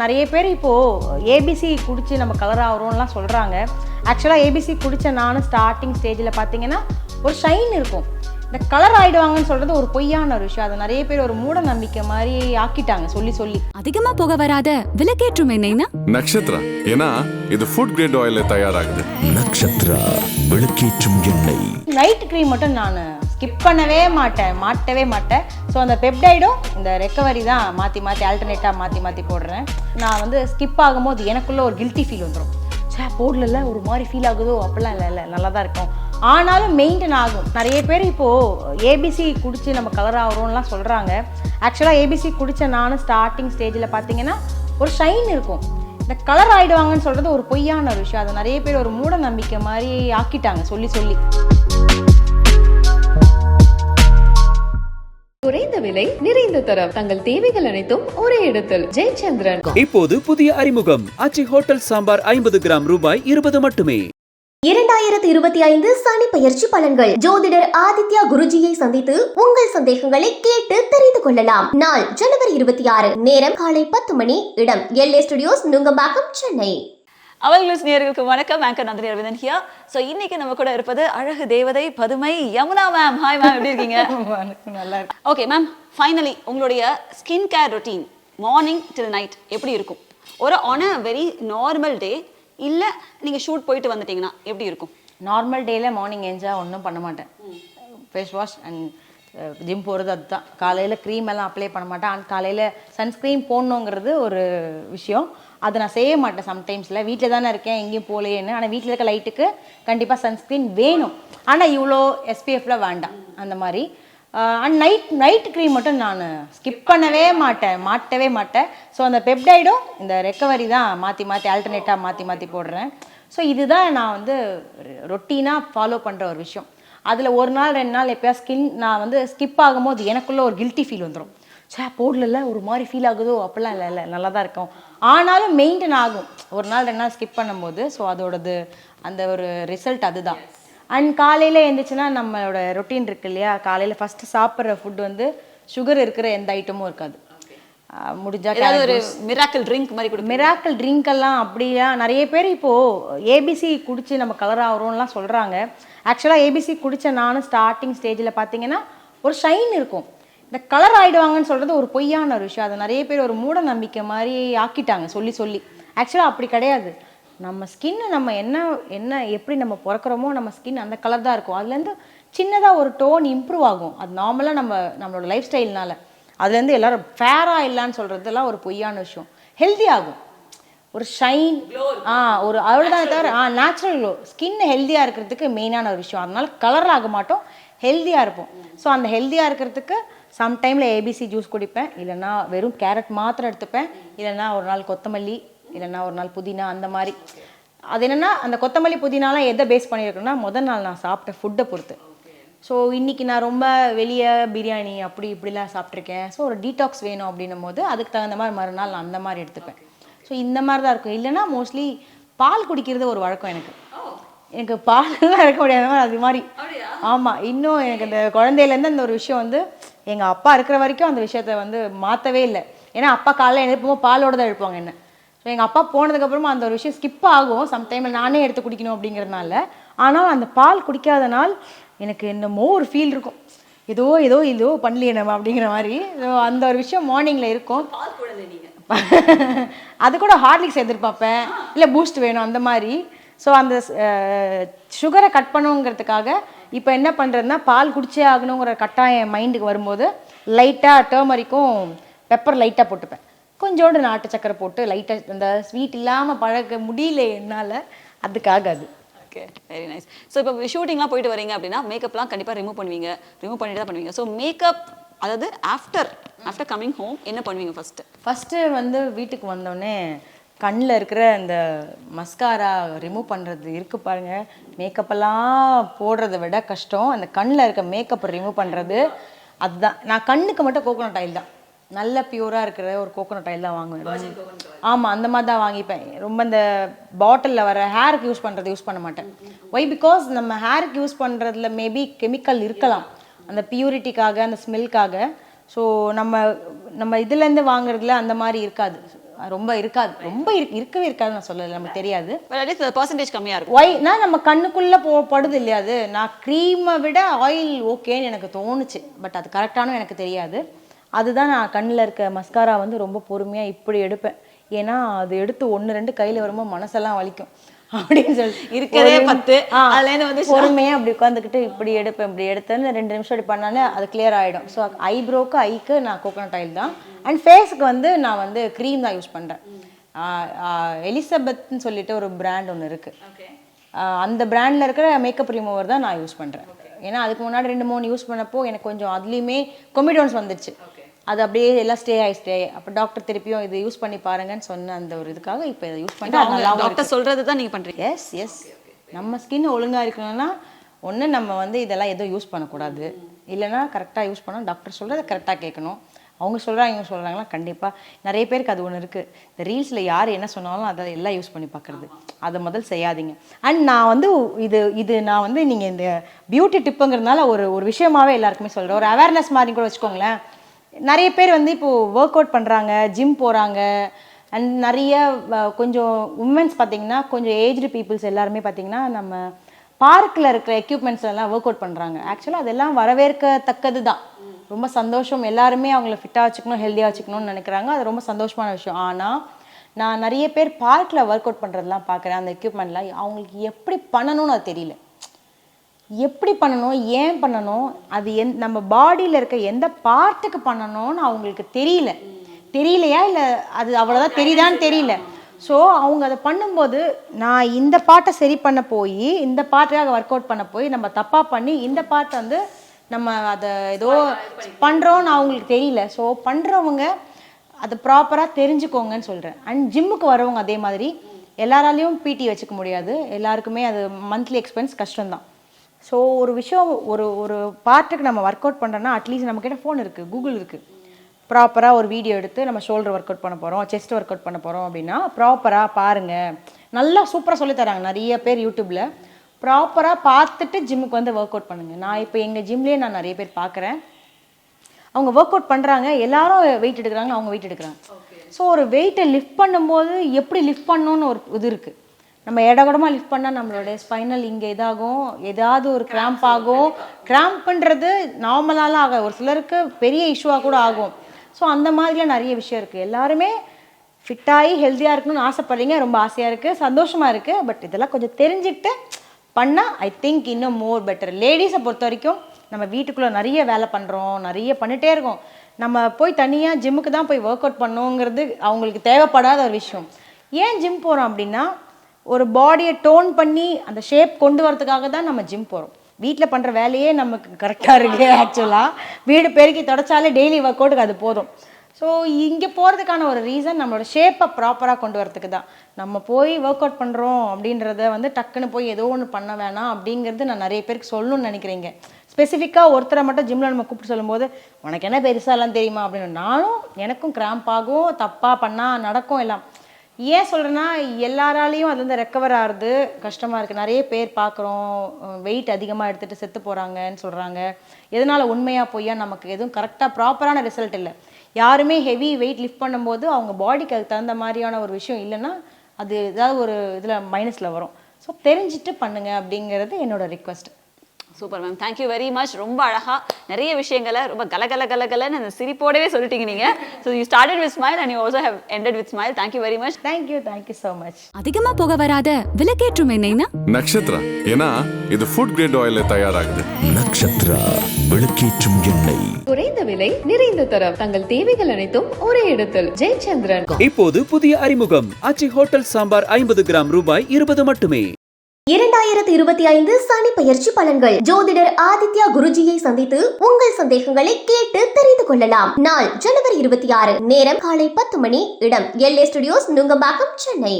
நிறைய பேர் இப்போது ஏபிசி குடித்து நம்ம கலர் ஆகிறோம்லாம் சொல்கிறாங்க. ஆக்சுவலாக ஏபிசி குடித்த நானும் ஸ்டார்டிங் ஸ்டேஜில் பார்த்தீங்கன்னா ஒரு ஷைன் இருக்கும். இந்த கலர் ஆகிடுவாங்கன்னு சொல்கிறது ஒரு பொய்யான ஒரு விஷயம். அதை நிறைய பேர் ஒரு மூட நம்பிக்கை மாதிரி ஆக்கிட்டாங்க சொல்லி சொல்லி. அதிகமாக புக வராத விளக்கேற்றும் எண்ணெய்னா நக்ஷத்ரா, ஏன்னா இது ஃபுட் கிரேட் ஆயில்ல தயாராகுது. நக்ஷத்ரா விளக்கேற்றும் எண்ணெய். நைட் க்ரீம் மட்டும் நான் ஸ்கிப் பண்ணவே மாட்டவே மாட்டேன். ஸோ அந்த பெப்டைடும் இந்த ரெக்கவரி தான் மாற்றி ஆல்டர்னேட்டாக மாற்றி போடுறேன். நான் வந்து ஸ்கிப் ஆகும்போது எனக்குள்ளே ஒரு கில்ட்டி ஃபீல் வந்துடும். போடல ஒரு மாதிரி ஃபீல் ஆகுதோ, அப்படிலாம் இல்லை நல்லா தான் இருக்கும். ஆனாலும் மெயின்டைன் ஆகும். நிறைய பேர் இப்போது ஏபிசி குடித்து நம்ம கலர் ஆகிறோம்லாம் சொல்கிறாங்க. ஆக்சுவலாக ஏபிசி குடித்த நானும் ஸ்டார்டிங் ஸ்டேஜில் பார்த்தீங்கன்னா ஒரு ஷைன் இருக்கும். இந்த கலர் ஆகிடுவாங்கன்னு சொல்கிறது ஒரு பொய்யான ஒரு விஷயம். அதை நிறைய பேர் ஒரு மூட நம்பிக்கை மாதிரி ஆக்கிட்டாங்க சொல்லி சொல்லி. குறைந்த விலை நிறைந்த தரம், தங்கள் தேவைகள் அனைத்தும் ஒரே இடத்தில். ஜெயச்சந்திரன். இப்போது புதிய அறிமுகம் ஆச்சி ஹோட்டல் சாம்பார் 50 கிராம் ரூபாய் 20 மட்டுமே. 2025 சனி பயிற்சி பலன்கள். ஜோதிடர் ஆதித்யா குருஜியை சந்தித்து உங்கள் சந்தேகங்களை கேட்டு தெரிந்து கொள்ளலாம். நாள் ஜனவரி 26, நேரம் காலை 10 மணி, இடம் எல்ஏ ஸ்டுடியோஸ், நுங்கம்பாக்கம், சென்னை. அவர்களுக்கு நேயர்களுக்கு வணக்கம். Anchor Nandhini Aravindan here. So இன்னைக்கு நம்ம கூட இருப்பது அழகு தேவதை பதுமை யமுனா மேம். ஹாய் மேம், எப்படி இருக்கீங்க? நல்லா இருக்கு. ஓகே மேம், ஃபைனலி உங்களுடைய ஸ்கின் கேர் ரொட்டீன் மார்னிங் டில் நைட் எப்படி இருக்கும்? On a very normal day, இல்லை நீங்கள் ஷூட் போயிட்டு வந்துட்டீங்கன்னா எப்படி இருக்கும்? நார்மல் டேயில் மார்னிங் எழுந்தா ஒன்றும் பண்ண மாட்டேன். ஃபேஸ் வாஷ் அண்ட் ஜிம் போகிறது அதுதான். காலையில் க்ரீம் எல்லாம் அப்ளை பண்ண மாட்டேன். அண்ட் காலையில் சன்ஸ்க்ரீன் போடணுங்கிறது ஒரு விஷயம். அதை நான் செய்ய மாட்டேன் சம்டைம்ஸில். வீட்டில் தானே இருக்கேன், எங்கேயும் போகலையேன்னு. ஆனால் வீட்டில் இருக்க லைட்டுக்கு கண்டிப்பாக சன்ஸ்க்ரீன் வேணும். ஆனால் இவ்வளோ எஸ்பிஎஃப்பில் வேண்டாம் அந்த மாதிரி. அண்ட் நைட் க்ரீம் மட்டும் நான் ஸ்கிப் பண்ணவே மாட்டேன். ஸோ அந்த பெப்டைடும் இந்த ரெக்கவரி தான் மாற்றி ஆல்டர்னேட்டாக மாற்றி போடுறேன். ஸோ இதுதான் நான் வந்து ரொட்டீனாக ஃபாலோ பண்ணுற ஒரு விஷயம். அதில் ஒரு நாள் 2 நாள் எப்போயா நான் வந்து ஸ்கிப் ஆகும்போது எனக்குள்ளே ஒரு கில்ட்டி ஃபீல் வந்துடும். போடல ஒரு மாதிரி ஃபீல் ஆகுதோ, அப்படிலாம் இல்லை நல்லா தான் இருக்கும். ஆனாலும் மெயின்டைன் ஆகும். ஒரு நாள் 2 நாள் ஸ்கிப் பண்ணும்போது. ஸோ அதோடது அந்த ஒரு ரிசல்ட் அதுதான். அண்ட் காலையில் எழுந்துச்சுன்னா நம்மளோட ரொட்டீன் இருக்கு இல்லையா, காலையில் ஃபஸ்ட்டு சாப்பிட்ற ஃபுட் வந்து சுகர் இருக்கிற எந்த ஐட்டமும் இருக்காது. முடிஞ்சா ஒரு மிராக்கிள் ட்ரிங்க் மாதிரி கொடுக்கும். மிராக்கிள் ட்ரிங்க் எல்லாம் அப்படியா நிறைய பேர் இப்போது ஏபிசி குடித்து நம்ம கலர் ஆகிறோம்லாம் சொல்கிறாங்க. ஆக்சுவலாக ஏபிசி குடித்த நானும் ஸ்டார்டிங் ஸ்டேஜில் பார்த்தீங்கன்னா ஒரு ஷைன் இருக்கும். இந்த கலர் ஆகிடுவாங்கன்னு சொல்கிறது ஒரு பொய்யான ஒரு விஷயம். அதை நிறைய பேர் ஒரு மூட நம்பிக்கை மாதிரி ஆக்கிட்டாங்க சொல்லி சொல்லி. ஆக்சுவலாக அப்படி கிடையாது. நம்ம ஸ்கின்னு நம்ம என்ன எப்படி நம்ம பிறக்கிறோமோ நம்ம ஸ்கின் அந்த கலர் தான் இருக்கும். அதுலேருந்து சின்னதாக ஒரு டோன் இம்ப்ரூவ் ஆகும். அது நார்மலாக நம்மளோட லைஃப் ஸ்டைல்னால. அதுலேருந்து எல்லோரும் ஃபேராக இல்லைன்னு சொல்கிறதுலாம் ஒரு பொய்யான விஷயம். ஹெல்தி ஆகும், ஒரு ஷைன், ஒரு அவ்வளோதான் தவிர நேச்சுரல் க்ளோ. ஸ்கின் ஹெல்த்தியாக இருக்கிறதுக்கு மெயினான ஒரு விஷயம். அதனால கலர் ஆக மாட்டோம், ஹெல்த்தியாக இருப்போம். ஸோ அந்த ஹெல்த்தியாக இருக்கிறதுக்கு சம்டைமில் ஏபிசி ஜூஸ் குடிப்பேன், இல்லைன்னா வெறும் கேரட் மாத்திரம் எடுத்துப்பேன், இல்லைன்னா ஒரு நாள் கொத்தமல்லி, இல்லைன்னா ஒரு நாள் புதினா, அந்த மாதிரி. அது என்னென்னா அந்த கொத்தமல்லி புதினாலாம் எதை பேஸ் பண்ணியிருக்கேன்னா முதல் நாள் நான் சாப்பிட்ட ஃபுட்டை பொறுத்து. ஸோ இன்றைக்கி நான் ரொம்ப வெளியே பிரியாணி அப்படி இப்படிலாம் சாப்பிட்ருக்கேன். ஸோ ஒரு டீடாக்ஸ் வேணும் அப்படின்னும் போது அதுக்கு தகுந்த மாதிரி மறுநாள் நான் அந்த மாதிரி எடுத்துப்பேன். ஸோ இந்த மாதிரி தான் இருக்கும். இல்லைன்னா மோஸ்ட்லி பால் குடிக்கிறது ஒரு வழக்கம் எனக்கு பால்லாம் இருக்க முடியாத அது மாதிரி. ஆமாம், இன்னும் எனக்கு இந்த குழந்தையிலேருந்து அந்த ஒரு விஷயம் வந்து எங்கள் அப்பா இருக்கிற வரைக்கும் அந்த விஷயத்த வந்து மாற்றவே இல்லை. ஏன்னா அப்பா காலையில் எழுப்பும்போது பாலோடு தான் எழுப்புவாங்க என்ன. ஸோ எங்கள் அப்பா போனதுக்கப்புறமா அந்த ஒரு விஷயம் ஸ்கிப் ஆகும். சம்டைமில் நானே எடுத்து குடிக்கணும் அப்படிங்கிறதுனால. ஆனால் அந்த பால் குடிக்காத நாள் எனக்கு என்னமோ ஒரு ஃபீல் இருக்கும். ஏதோ பண்ணலையே நம்ம அப்படிங்கிற மாதிரி. ஸோ அந்த ஒரு விஷயம் மார்னிங்கில் இருக்கும். அது கூட ஹார்லிக்ஸ் எதிர்பார்ப்பேன், இல்லை பூஸ்ட் வேணும் அந்த மாதிரி. ஸோ அந்த சுகரை கட் பண்ணுங்கிறதுக்காக இப்போ என்ன பண்ணுறதுனா பால் குடிச்சே ஆகணுங்கிற கட்டாயம் மைண்டுக்கு வரும்போது லைட்டாக டர்மரிக்கும் பெப்பர் லைட்டாக போட்டுப்பேன். கொஞ்சோண்டு நாட்டு சக்கரை போட்டு லைட்டாக அந்த ஸ்வீட் இல்லாமல் பழக முடியல என்னால், அதுக்காக அது. Okay, very nice. ஸோ இப்போ ஷூட்டிங்லாம் போயிட்டு வரீங்க அப்படின்னா மேக்கப்லாம் கண்டிப்பாக ரிமூவ் பண்ணிட்டு தான் பண்ணுவீங்க. ஸோ மேக்கப் அதாவது ஆஃப்டர் கம்மிங் ஹோம் என்ன பண்ணுவீங்க? ஃபஸ்ட்டு வந்து வீட்டுக்கு வந்தோடனே கண்ணில் இருக்கிற அந்த மஸ்காரா ரிமூவ் பண்ணுறது இருக்குது பாருங்கள். மேக்கப்பெல்லாம் போடுறத விட கஷ்டம் அந்த கண்ணில் இருக்க மேக்கப்பை ரிமூவ் பண்ணுறது. அதுதான் நான் கண்ணுக்கு மட்டும் கோகோனட் ஆயில் தான், நல்ல பியூராக இருக்கிற ஒரு கோகோனட் ஆயில் தான் வாங்குவேன். ஆமாம், அந்த மாதிரி தான் வாங்கிப்பேன். ரொம்ப இந்த பாட்டிலில் வர ஹேருக்கு யூஸ் பண்ண மாட்டேன். ஒய் பிகாஸ் நம்ம ஹேருக்கு யூஸ் பண்ணுறதுல மேபி கெமிக்கல் இருக்கலாம், அந்த பியூரிட்டிக்காக, அந்த ஸ்மெல்க்காக. ஸோ நம்ம இதுலேருந்து வாங்குறதுல அந்த மாதிரி இருக்காது. ரொம்ப இருக்காது, ரொம்ப இருக்கவே இருக்காது நான் சொல்லலை, நமக்கு தெரியாது. பட் அட்லீஸ்ட் பர்சன்டேஜ் கம்மியாக இருக்கும். ஒயிட்னா நம்ம கண்ணுக்குள்ளே படுது இல்லையா அது. நான் க்ரீமை விட ஆயில் ஓகேன்னு எனக்கு தோணுச்சு, பட் அது கரெக்டானு எனக்கு தெரியாது. அதுதான் நான் கண்ணில் இருக்க மஸ்காரா வந்து ரொம்ப பொறுமையாக இப்படி எடுப்பேன். ஏன்னா அது எடுத்து 1-2 கையில் வரும்போது மனசெல்லாம் வலிக்கும் அப்படின்னு சொல்லி இருக்கதே 10 அதுலேருந்து வந்து பொறுமையாக அப்படி உட்காந்துக்கிட்டு இப்படி எடுப்பேன். இப்படி எடுத்தேன்னு 2 நிமிஷம் இப்படி பண்ணாலே அது கிளியர் ஆகிடும். ஸோ ஐப்ரோக்கு ஐக்கு நான் கோகோனட் ஆயில் தான். அண்ட் ஃபேஸுக்கு வந்து நான் வந்து க்ரீம் தான் யூஸ் பண்ணுறேன். எலிசபெத்னு சொல்லிட்டு ஒரு பிராண்ட் ஒன்று இருக்குது. அந்த பிராண்டில் இருக்கிற மேக்கப் ரிமூவர் தான் நான் யூஸ் பண்ணுறேன். ஏன்னா அதுக்கு முன்னாடி 2-3 யூஸ் பண்ணப்போ எனக்கு கொஞ்சம் அதுலேயுமே கொமிடோன்ஸ் வந்துச்சு. அது அப்படியே எல்லாம் ஸ்டே ஆகி அப்போ டாக்டர் திருப்பியும் இது யூஸ் பண்ணி பாருங்கன்னு சொன்ன அந்த ஒரு இதுக்காக இப்போ இதை யூஸ் பண்ணுறேன். டாக்டர் சொல்கிறது தான் நீங்கள் பண்ணுறீங்க. எஸ் நம்ம ஸ்கின் ஒழுங்காக இருக்கணும்னா ஒன்று நம்ம வந்து இதெல்லாம் எதுவும் யூஸ் பண்ணக்கூடாது, இல்லைனா கரெக்டாக யூஸ் பண்ணணும். டாக்டர் சொல்கிறத கரெக்டாக கேட்கணும். அவங்க சொல்கிறாங்க இவங்க சொல்கிறாங்களா, கண்டிப்பாக நிறைய பேருக்கு அது ஒன்று இருக்குது. இந்த ரீல்ஸில் யார் என்ன சொன்னாலும் அதை எல்லாம் யூஸ் பண்ணி பார்க்குறது, அதை முதல் செய்யாதீங்க. அண்ட் நான் வந்து இது நான் வந்து நீங்கள் இந்த பியூட்டி டிப்புங்கிறதுனால ஒரு விஷயமாகவே எல்லாருக்குமே சொல்கிறேன். ஒரு அவேர்னஸ் மாதிரி கூட வச்சுக்கோங்களேன். நிறைய பேர் வந்து இப்போது ஒர்க் அவுட் பண்ணுறாங்க, ஜிம் போகிறாங்க. அண்ட் நிறைய கொஞ்சம் உமன்ஸ் பார்த்திங்கன்னா கொஞ்சம் ஏஜ்டு பீப்புள்ஸ் எல்லாருமே பார்த்திங்கன்னா நம்ம பார்க்கில் இருக்கிற எக்யூப்மெண்ட்ஸ் எல்லாம் ஒர்க் அவுட் பண்ணுறாங்க. ஆக்சுவலாக அதெல்லாம் வரவேற்கத்தக்கது தான், ரொம்ப சந்தோஷம். எல்லாருமே அவங்கள ஃபிட்டாக வச்சுக்கணும், ஹெல்த்தியாக வச்சுக்கணும்னு நினைக்கிறாங்க. அது ரொம்ப சந்தோஷமான விஷயம். ஆனால் நான் நிறைய பேர் பார்க்கில் ஒர்க் அவுட் பண்ணுறதுலாம் பார்க்குறேன். அந்த எக்யூப்மெண்ட்லாம் அவங்களுக்கு எப்படி பண்ணணும்னு அது தெரியல. எப்படி பண்ணணும், ஏன் பண்ணணும், அது நம்ம பாடியில் இருக்க எந்த பார்ட்டுக்கு பண்ணணும்னு அவங்களுக்கு தெரியலையா இல்லை அது அவ்வளோதான் தெரியுதான்னு தெரியல. ஸோ அவங்க அதை பண்ணும்போது நான் இந்த பாட்டை சரி பண்ண போய் இந்த பாட்டுக்காக ஒர்க் அவுட் பண்ண போய் நம்ம தப்பாக பண்ணி இந்த பாட்டை வந்து நம்ம அதை ஏதோ பண்ணுறோன்னு அவங்களுக்கு தெரியல. ஸோ பண்ணுறவங்க அதை ப்ராப்பராக தெரிஞ்சுக்கோங்கன்னு சொல்கிறேன். அண்ட் ஜிம்முக்கு வரவங்க அதே மாதிரி எல்லாராலையும் பிடி வச்சுக்க முடியாது, எல்லாருக்குமே அது மந்த்லி எக்ஸ்பென்ஸ் கஷ்டம்தான். ஸோ ஒரு விஷயம் ஒரு பார்ட்டுக்கு நம்ம ஒர்க் அவுட் பண்ணுறோன்னா அட்லீஸ்ட் நம்மக்கிட்ட ஃபோன் இருக்குது, கூகுள் இருக்குது. ப்ராப்பராக ஒரு வீடியோ எடுத்து நம்ம ஷோல்டர் ஒர்க் அவுட் பண்ண போகிறோம், செஸ்ட் ஒர்க் அவுட் பண்ண போகிறோம் அப்படின்னா ப்ராப்பராக பாருங்கள். நல்லா சூப்பராக சொல்லித்தராங்க நிறைய பேர் யூடியூப்பில். ப்ராப்பராக பார்த்துட்டு ஜிம்முக்கு வந்து ஒர்க் அவுட் பண்ணுங்கள். நான் இப்போ எங்கள் ஜிம்லேயே நான் நிறைய பேர் பார்க்குறேன், அவங்க ஒர்க் அவுட் பண்ணுறாங்க, எல்லாரும் வெயிட் எடுக்கிறாங்க, அவங்க வெயிட் எடுக்கிறாங்க. ஸோ ஒரு வெயிட்டை லிஃப்ட் பண்ணும்போது எப்படி லிஃப்ட் பண்ணணும்னு ஒரு இது இருக்குது. நம்ம இடகூடமாக லிஃப்ட் பண்ணால் நம்மளுடைய ஸ்பைனல் இங்கே இதாகும், ஏதாவது ஒரு கிராம்ப் ஆகும். கிராம்ப்புன்றது நார்மலாலாம் ஆகும், ஒரு சிலருக்கு பெரிய இஷ்யூவாக கூட ஆகும். ஸோ அந்த மாதிரிலாம் நிறைய விஷயம் இருக்குது. எல்லாருமே ஃபிட்டாகி ஹெல்த்தியாக இருக்கணும்னு ஆசைப்படுறீங்க, ரொம்ப ஆசையாக இருக்குது, சந்தோஷமாக இருக்குது. பட் இதெல்லாம் கொஞ்சம் தெரிஞ்சுக்கிட்டு பண்ணால் ஐ திங்க் இன்னும் மோர் பெட்டர். லேடிஸை பொறுத்த வரைக்கும் நம்ம வீட்டுக்குள்ளே நிறைய வேலை பண்ணுறோம், நிறைய பண்ணிகிட்டே இருக்கோம். நம்ம போய் தனியாக ஜிம்முக்கு தான் போய் ஒர்க் அவுட் பண்ணோங்கிறது அவங்களுக்கு தேவைப்படாத ஒரு விஷயம். ஏன் ஜிம் போகிறோம் அப்படின்னா ஒரு பாடியை டோன் பண்ணி அந்த ஷேப் கொண்டு வரதுக்காக தான் நம்ம ஜிம் போகிறோம். வீட்டில் பண்ணுற வேலையே நமக்கு கரெக்டாக இருக்குது. ஆக்சுவலாக வீடு பெருக்கி தொடச்சாலே டெய்லி ஒர்க் அவுட்டுக்கு அது போதும். ஸோ இங்கே போகிறதுக்கான ஒரு ரீசன் நம்மளோட ஷேப்பை ப்ராப்பராக கொண்டு வரதுக்கு தான். நம்ம போய் ஒர்க் அவுட் பண்ணுறோம் அப்படின்றத வந்து டக்குன்னு போய் ஏதோ ஒன்று பண்ண வேணாம் அப்படிங்கிறது நான் நிறைய பேருக்கு சொல்லணும்னு நினைக்கிறீங்க. ஸ்பெசிஃபிக்காக ஒருத்தரை மட்டும் ஜிம்மில் நம்ம கூப்பிட்டு சொல்லும்போது உனக்கு என்ன பெருசாலாம் தெரியுமா அப்படின்னு, நானும் எனக்கும் கிராம்ப் ஆகும், தப்பாக பண்ணால் நடக்கும் எல்லாம். ஏன் சொல்கிறேன்னா எல்லாராலையும் அது வந்து ரெக்கவர் ஆகிறது கஷ்டமாக இருக்குது. நிறைய பேர் பார்க்குறோம் வெயிட் அதிகமாக எடுத்துகிட்டு செத்து போகிறாங்கன்னு சொல்கிறாங்க. எதனால் உண்மையாக பொய்யா நமக்கு எதுவும் கரெக்டாக ப்ராப்பரான ரிசல்ட் இல்லை. யாருமே ஹெவி வெயிட் லிஃப்ட் பண்ணும்போது அவங்க பாடிக்கு அதுக்கு தகுந்த மாதிரியான ஒரு விஷயம் இல்லைன்னா அது ஏதாவது ஒரு இதில் மைனஸில் வரும். ஸோ தெரிஞ்சுட்டு பண்ணுங்க அப்படிங்கிறது என்னோட request. Super ma'am, thank you very much. ரொம்ப அழகாக நிறைய விஷயங்களை ரொம்ப கலகலன்னு அந்த சிரிப்போடவே சொல்லிட்டீங்க நீங்கள். So you started with smile and you also have ended with smile. Thank you very much. Thank you so much. அதிகமா புகை வராத விளக்கேற்றும் எண்ணெய்னா நக்ஷத்ரா. ஏன்னா இது ஃபுட் கிரேட் ஆயில்ல தயாராகுது. நக்ஷத்ரா விளக்கேற்றும் எண்ணெய். குறைந்த விலை நிறைந்த தரம், தங்கள் தேவைகள் அனைத்தும் ஒரே இடத்தில். ஜெயச்சந்திரன். இப்போது புதிய அறிமுகம் ஆச்சி ஹோட்டல் சாம்பார் 50 கிராம் ரூபாய் 20 மட்டுமே. 2025 சனி பெயர்ச்சி பலன்கள். ஜோதிடர் ஆதித்யா குருஜியை சந்தித்து உங்கள் சந்தேகங்களை கேட்டு தெரிந்து கொள்ளலாம். நாள் ஜனவரி 26, நேரம் காலை 10 மணி, இடம் LA ஸ்டுடியோஸ், நுங்கம்பாக்கம், சென்னை.